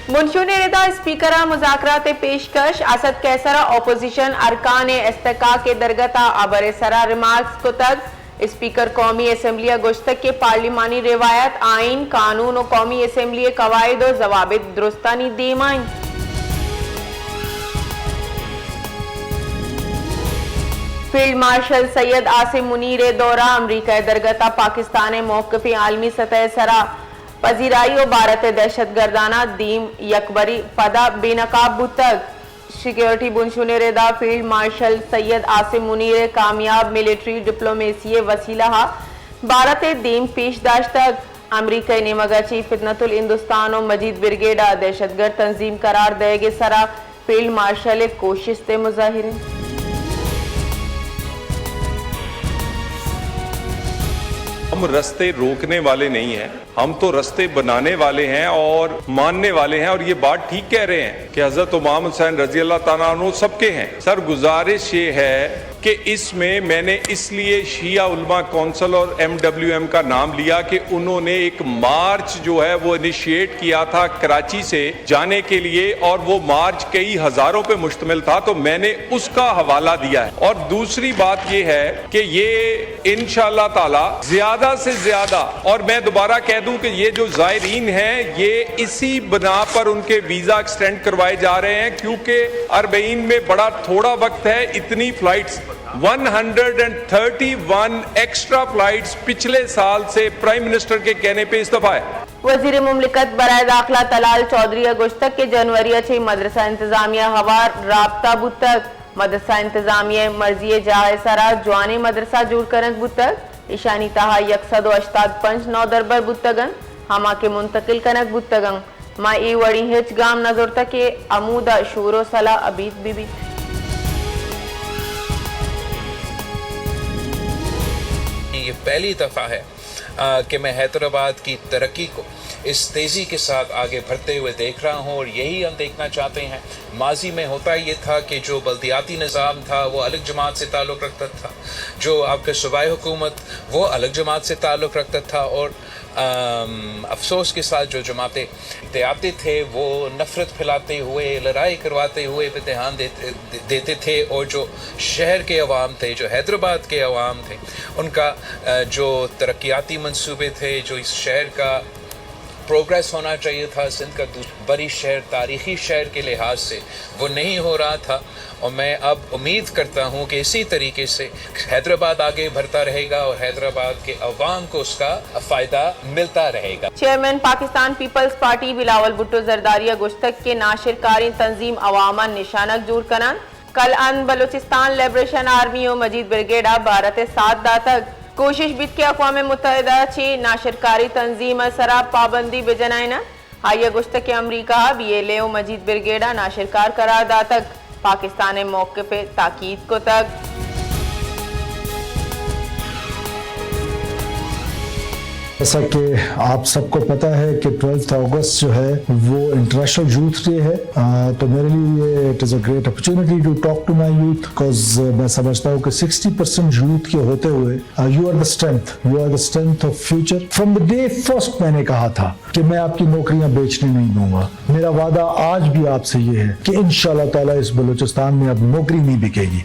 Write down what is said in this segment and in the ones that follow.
मुंशुन रिदा speaker मुज़ाकरात पेशकश Asad Qaisra opposition अरकान इस्तिका के दरगता अबर सरा रिमार्क्स को तक स्पीकर कौमी असम्बली गुश्तक के पार्लिमानी रिवायत आइन कानून और कौमी असम्बली कवायद और जवाबित दुरुस्तानी देमाइन। फील्ड मार्शल सैयद आसिम मुनीर दौरा अमरीका दरगता पाकिस्तान मौक़िफ़ आलमी सतह सरा पजीराई और भारत दहशत गर्दाना दीम यकबरी पदा बेनकाब बुतक सिक्योरिटी बुनशुन रेदा फील्ड मार्शल सैयद आसिम मुनीर कामयाब मिलिट्री डिप्लोमेसी वसीला भारत दीम पेशदाश तक अमरीका ने मगची फितनतुल हिंदुस्तान और मजीद ब्रिगेडा दहशतगर्द तंजीम करार देगे सरा फील्ड मार्शल कोशिश ते मुजाहिरे। हम रास्ते रोकने वाले नहीं हैं, हम तो रास्ते बनाने वाले हैं और मानने वाले हैं। और ये बात ठीक कह रहे हैं कि हजरत इमाम हुसैन रजी अल्लाह ताला अन्हु सबके हैं। सर गुजारिश ये है कि इसमें मैंने इसलिए शिया उलमा कौंसिल और MWM का नाम लिया कि उन्होंने एक मार्च जो है वो इनिशिएट किया था कराची से जाने के लिए और वो मार्च कई हजारों पे मुश्तमिल था, तो मैंने उसका हवाला दिया है। और दूसरी बात ये है कि ये इंशाअल्लाह ताला ज्यादा से ज्यादा, और मैं दोबारा कह दूं कि ये जो जायरीन हैं ये इसी बना पर उनके वीजा एक्सटेंड करवाए जा रहे हैं क्योंकि अरबईन में बड़ा थोड़ा वक्त है। इतनी फ्लाइट्स 131 एक्स्ट्रा फ्लाइट्स पिछले साल से प्राइम मिनिस्टर के कहने पे इस्तीफा है। वजीर मुमलिकत बराए दाखिला तलाल चौधरी अगस्त के जनवरी छे मदरसा इंतजामिया हवार राबता बुतक मदरसा इंतजामिया मर्जी जाए सरा जवानी मदरसा जुड़ करक बुतक ईशानी तहा 185 नौ दरबर बुतगन हमा के मुंतकिल कनक बुतगन मा ई वड़ी हिच गाम नजर तक के अमूदा शूरो सला अबीद बीबी। ये पहली दफ़ा है कि मैं हैदराबाद की तरक्की को इस तेज़ी के साथ आगे बढ़ते हुए देख रहा हूँ और यही हम देखना चाहते हैं। माजी में होता ये था कि जो बल्दियाती निज़ाम था वो अलग जमात से ताल्लुक़ रखता था, जो आपके सूबाई हुकूमत वो अलग जमात से ताल्लुक़ रखता था और अफसोस के साथ जो जमातें आते थे वो नफ़रत फैलाते हुए लड़ाई करवाते हुए इम्तिहान देते थे और जो शहर के अवाम थे, जो हैदराबाद के अवाम थे, उनका जो तरक्याती मंसूबे थे, जो इस शहर का प्रोग्रेस होना चाहिए था, सिंध का बड़ी शहर तारीख़ी शहर के लिहाज से वो नहीं हो रहा था। और मैं अब उम्मीद करता हूँ कि इसी तरीके से हैदराबाद आगे बढ़ता रहेगा और हैदराबाद के अवाम को उसका फ़ायदा मिलता रहेगा। चेयरमैन पाकिस्तान पीपल्स पार्टी बिलावल भुट्टो जरदारी गुश्तक के नाशिरकारी तंजीम अवामा निशानक जूर करन कल अन बलूचिस्तान लिबरेशन आर्मी और मजीद ब्रिगेडा भारत 7 दातक कोशिश बित के अक़वाम मुत्तहिदा छी नाशिरकारी तंजीम सरा पाबंदी बेजनाइना हाई गुश्तक के अमरीका BLA और मजीद ब्रिगेडा नाशिरकार करार दातक पाकिस्तान मौके पे ताकीद को तक। जैसा कि आप सबको पता है कि 12 अगस्त जो है वो इंटरनेशनल यूथ डे है, तो मेरे लिए it is a great opportunity to talk to my youth because मैं समझता हूँ कि 60% यूथ के होते हुए you are the strength of future. From the day first मैंने कहा था कि मैं आपकी नौकरियां बेचने नहीं दूंगा। मेरा वादा आज भी आपसे ये है कि इंशाल्लाह ताला इस बलूचिस्तान में अब नौकरी नहीं बिकेगी।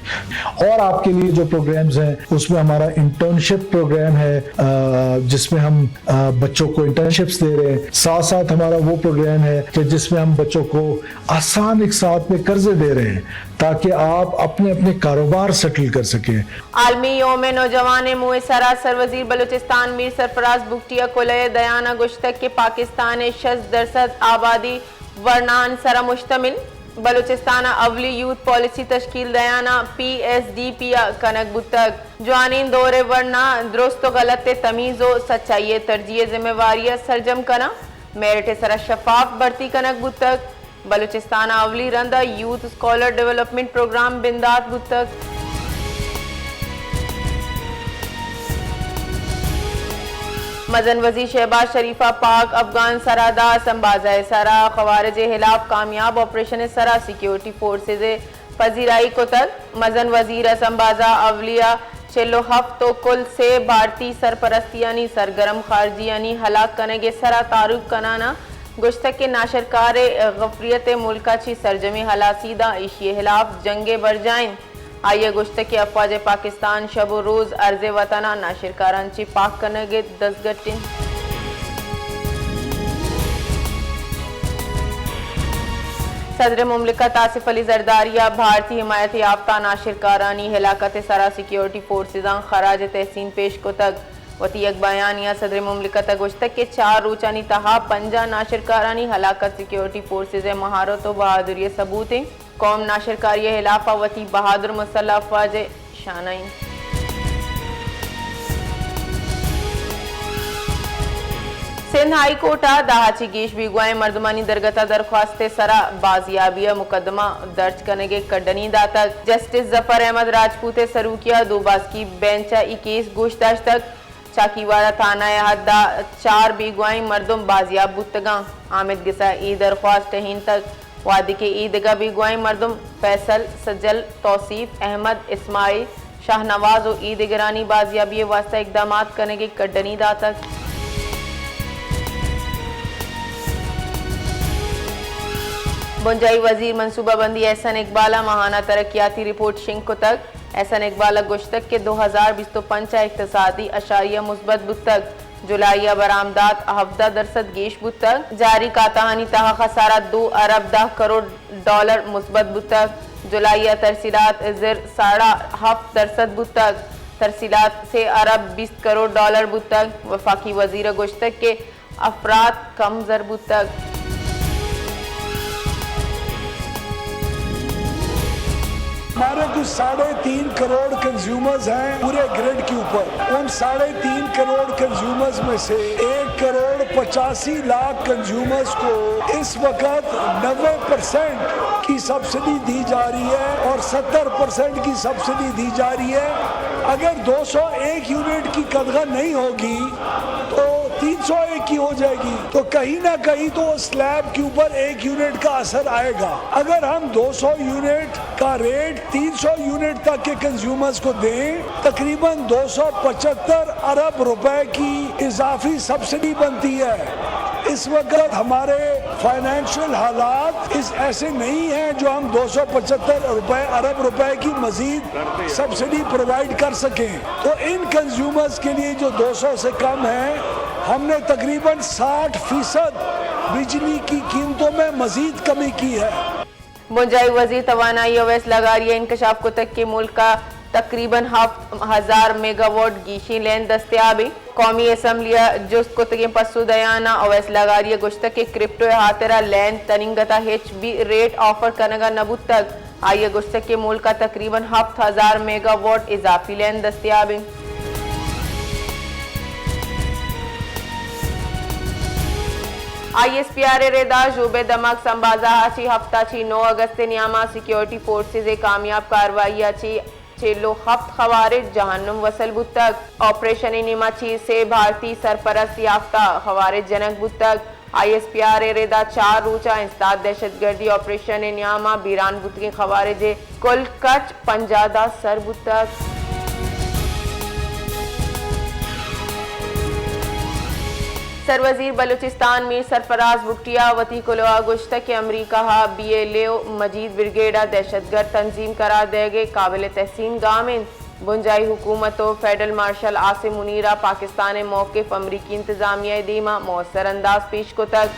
और आपके लिए जो प्रोग्राम्स हैं उसमें हमारा इंटर्नशिप प्रोग्राम है जिसमें हम बच्चों को इंटर्नशिप्स दे रहे हैं। साथ साथ हमारा वो प्रोग्राम है कि जिसमें हम बच्चों को आसान एक साथ में कर्जे दे रहे हैं ताकि आप अपने अपने कारोबार सेटल कर सकें। आलमी योम नौजवान मुए सरासर वजीर बलूचिस्तान मीर सरफराज बुगटिया कोलय दयाना गुश्तक के पाकिस्तान 60% आबादी वर्नान सरा मुश्तमिल बलूचिस्तान अवली यूथ पॉलिसी तश्कील दयाना PSDP कनक बुतक जवानीन दौरे वरना दुरुस्त गलत तमीज़ो सच्चाई तरजीह जिम्मेवारी सरजम कना मेरिट सरा शफाफ भर्ती कनक बुतक बलूचिस्तान अवली रंदा यूथ स्कॉलर डेवलपमेंट प्रोग्राम बिंदात बुतक। मजन वजी शहबाज शरीफा पाक अफगान सरादा संबाजा सरा खवारज हिलाफ कामयाब ऑपरेशन सरा सिक्योरिटी फोर्सेज पजीराई को तक मजन वजीर संबाजा अवलिया चेलो हफ्तो कुल से भारतीय सरपरस्तियानी सरगर्म खारजियानी हलाक कनेगे सरा तारुक कनाना गुश्तक के नाशरकार गफरियत मुल्का ची सरजमी हलासीदा इशिए खिलाफ जंगे बरजाइन। आइए गुश्तक के अफवाज पाकिस्तान शब रोज अर्ज वतना नाशरकारांची पाक कनगे दसगट्टिन। सदर मुमलिकत आसिफ अली जरदारिया भारतीय हिमायत याफ्ता नाशिरकारानी हिलाकत सरा सिक्योरिटी फोर्सेज खराज तहसीन पेश को तक वती एक बयानिया सदर मुमलिकत गुश्तक के 4 रोचानी तहा 50 नाशिरकारानी हलाकत सिक्योरिटी फोर्सेज महारत व बहादुरी सबूत कौम नाशिरकारी हिलाफा वती बहादुर मुसल्लह अफवाज शानाइन। सिंध हाई कोर्टा दाहाची गेश बिगवाए मर्दमानी दरगता दरख्वास्त सरा बाजियाबिया मुकदमा दर्ज करने के कड्डनी दातक जस्टिस जफर अहमद राजपूत सरूकिया 2 बास की बेंचा ई केस गोश्ताश तक चाकीवाड़ा थाना हद्दा 4 बिगवाई मर्दम बाजियाब बुतगा आमिद गिसा ई दरख्वास्त हिन तक वादी के ईदगा बिगवाई मर्दम फैसल सजल तौसीफ अहमद इस्माइल शाहनवाज और ईद गिरानी बाजियाबी वास्ता इकदाम करने के कड्डनी दातक। बुंजाई वजीर मनसूबाबंदी एहसन इकबाला माहाना तरक्याती रिपोर्ट शिंक को तक एहसन इकबाला गुश्तक के 2025 इक्तसादी अशारिया मुस्बत बुतक जुलाइया बरामदात 17% गेश बुतक जारी काताहानी तहा खसारा 2 अरब 10 करोड़ डॉलर मुस्बत बुतक जुलाइया तरसीलात जिर 7.5% बुतक तरसीलात से अरब 20 करोड़ डॉलर बुतक वफाकी वजीर गुश्तक के अफराद कम जर बुतक। हमारे कुछ 3.5 करोड़ कंज्यूमर्स हैं पूरे ग्रिड के ऊपर। उन 3.5 करोड़ कंज्यूमर्स में से 1 करोड़ 85 लाख कंज्यूमर्स को इस वक्त 90% की सब्सिडी दी जा रही है और 70% की सब्सिडी दी जा रही है। अगर 201 यूनिट की कदर नहीं होगी तो 301 की हो जाएगी, तो कहीं ना कहीं तो स्लैब के ऊपर 1 यूनिट का असर आएगा। अगर हम 200 यूनिट का रेट 300 यूनिट तक के कंज्यूमर्स को दें, तकरीबन 275 अरब रुपए की इजाफी सब्सिडी बनती है। इस वक्त हमारे फाइनेंशियल हालात ऐसे नहीं हैं जो हम 275 अरब रुपए की मजीद सब्सिडी प्रोवाइड कर सकें। तो इन कंज्यूमर्स के लिए जो 200 से कम है, हमने तकरीबन 60% बिजली की कीमतों में मजीद कमी की है। बुंजाई वजीर तवानाई अवैस लगारिया इंकशाफ को तक के मुल्क का तकरीबन 1000 मेगावाट गीशी लैन दस्तियाबी कौमी असम्बलिया जुस्त को तक पसु दयाना अवैस लगारिया गुश्तक के क्रिप्टो हातरा लैन तनिंगता HB रेट ऑफर करनेगा नबूत तक आइए गुश्तक के मुल्क का तकरीबन 7000 मेगावाट इजाफी लैन दस्तियाबी। ISPR रेदा जोबे दमक संबाजा हाची हफ्ता ची 9 अगस्त नियामा सिक्योरिटी फोर्सेज कामयाब कार्रवाई ची चेलो हफ्त खवारिज जहन्नुम वसल बुतक ऑपरेशन निमा ची से भारतीय सरपरस्त याफ्ता खवारिज जनक बुतक ISPR रेदा 4 रोचा इंस्ताद दहशतगर्दी ऑपरेशन नियामा बीरान बुतकी खवारिज कुल कच पंजादा सर बुतक। सरवजीर बलूचिस्तान मीर सरफराज भुट्टिया वती कुलवा गुश्तक के अमरीका BLO मजीद ब्रिगेडा दहशतगर्द तंजीम करार देगे काबिल तहसीन गामिन बुंजाई हुकूमत और फेडरल मार्शल आसिम मुनीरा पाकिस्तान मौक़िफ़ अमरीकी इंतजामिया दीमा मौसर अंदाज पेश को तक।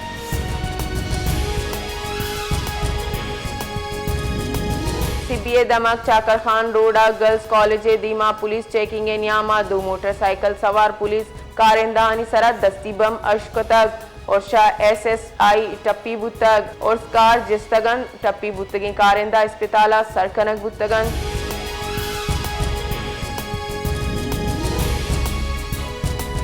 CPA दमक चाकर खान रोडा गर्ल्स कॉलेज दीमा पुलिस चेकिंग नियामा 2 मोटरसाइकिल सवार पुलिस कारिंदानी सरा दस्ती बम अश्क तक और शाह SSI टप्पी बुतक और कार जिस्तगन टप्पी बुतगी कारिंदा अस्पताला सरकनक बुतगन।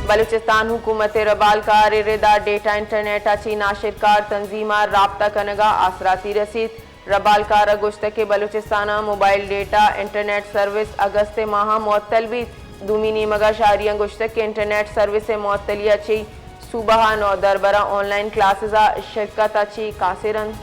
बलूचिस्तान हुकूमत रबाल कार रेदा डेटा इंटरनेट अच्छी नाशिरकार तंजीमा राब्ता कनगा आसराती रसीद रबाल कार गुश्त के Balochistan mobile data internet service अगस्त माह मुअत्तल भी दुमिनी मगा शारिया गुश्तक के इंटरनेट सर्विस से मुअत्तली अच्छी सुबह 9 दरबरा ऑनलाइन क्लासेस शिरकत अच्छी कासिरन।